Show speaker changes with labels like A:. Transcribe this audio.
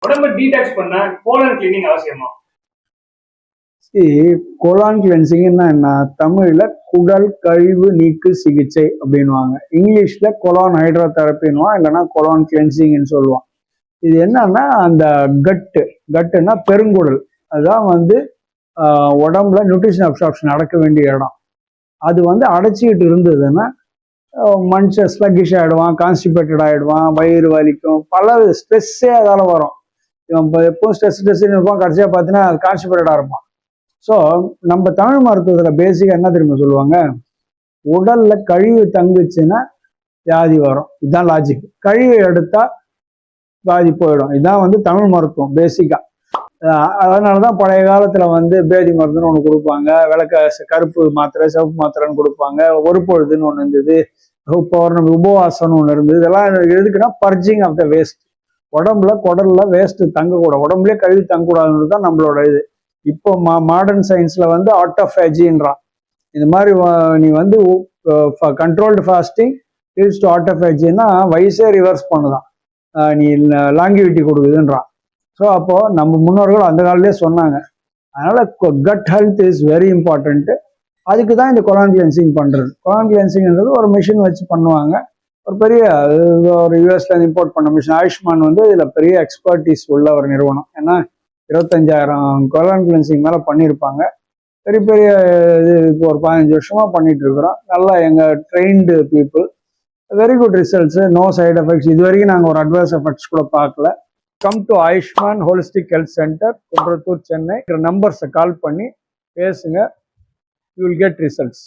A: உடம்பு டீடாக்ஸ் பண்ண colon cleaning அவசியமா?
B: கோலான் கிளென்சிங்னா என்ன? தமிழ்ல குடல் கழிவு நீக்கு சிகிச்சை அப்படின்வாங்க. இங்கிலீஷ்ல கொலான் ஹைட்ரோதெரப்பின்வான், இல்லைன்னா கொலான் கிளென்சிங்னு சொல்லுவான். இது என்னன்னா அந்த கட்டுன்னா பெருங்குடல். அதுதான் வந்து உடம்புல நியூட்ரிஷன் அப்சார்ப்ஷன் நடக்க வேண்டிய இடம். அது வந்து அடைச்சிக்கிட்டு இருந்ததுன்னா மனுஷன் ஸ்லக்கிஷ் ஆகிடுவான், கான்ஸ்டிபேட்டட் ஆகிடுவான், வயிறு வலிக்கும், பல ஸ்ட்ரெஸ்ஸே அதால் வரும். இவன் எப்பவும் ஸ்ட்ரெஸ்ன்னு இருப்பான், கடைசியாக பார்த்தீங்கன்னா அது கான்ஸ்டிபேட்டடாக இருப்பான். ஸோ நம்ம தமிழ் மருத்துவத்தில் பேசிக்காக என்ன தெரியுமா சொல்லுவாங்க? உடல்ல கழிவு தங்குச்சுன்னா வியாதி வரும், இதுதான் லாஜிக். கழிவு எடுத்தா வியாதி போயிடும், இதுதான் வந்து தமிழ் மருத்துவம் பேசிக்கா. அதனாலதான் பழைய காலத்துல வந்து பேதி மருந்துன்னு ஒண்ணு கொடுப்பாங்க, கருப்பு மாத்திரை சிவப்பு மாத்திரைன்னு கொடுப்பாங்க, ஒரு பொழுதுன்னு ஒண்ணு இருந்தது, பௌர்ணமி உபவாசம்னு ஒண்ணு இருந்தது. இதெல்லாம் எதுக்குன்னா பர்ஜிங் ஆஃப் த வேஸ்ட். உடம்புல குடல்ல வேஸ்ட் தங்கக்கூடாது, உடம்புலயே கழிவு தங்கக்கூடாதுன்றது தான் நம்மளோட இது. இப்போ மாடர்ன் சயின்ஸ்ல வந்து ஆட்டோஃபேஜின்றான். இந்த மாதிரி நீ வந்து கண்ட்ரோல்டு ஃபாஸ்டிங் லீட்ஸ் டு ஆட்டோஃபேஜின்னா வயசே ரிவர்ஸ் பண்ணுதான், நீ லாங்கிவிட்டி கொடுக்குதுன்றான். ஸோ அப்போ நம்ம முன்னோர்கள் அந்த காலத்திலே சொன்னாங்க. அதனால cut health is very important. அதுக்கு தான் இந்த கொலான் கிளென்சிங் பண்ணுறது. கொலான் கிளென்சிங்ன்றது ஒரு மிஷின் வச்சு பண்ணுவாங்க. ஒரு பெரிய ஒரு யூஎஸ்ல இம்போர்ட் பண்ண மிஷின். ஆயுஷ்மான் வந்து இதில் பெரிய எக்ஸ்பர்டீஸ் உள்ள ஒரு நிறுவனம். ஏன்னா 25,000 கொலான் கிளென்சிங் மேலே பண்ணியிருப்பாங்க. பெரிய பெரிய இது இப்போ ஒரு 15 வருஷமா பண்ணிட்டு இருக்கிறோம். நல்லா எங்கள் trained people, very good results, no side effects. இது வரைக்கும் நாங்கள் ஒரு அட்வர்ஸ் எஃபெக்ட்ஸ் கூட பார்க்கல. Come to Ayushman holistic health centre, Kundrathur, Chennai. நம்பர்ஸை கால் பண்ணி பேசுங்க, யூ வில் கெட் ரிசல்ட்ஸ்.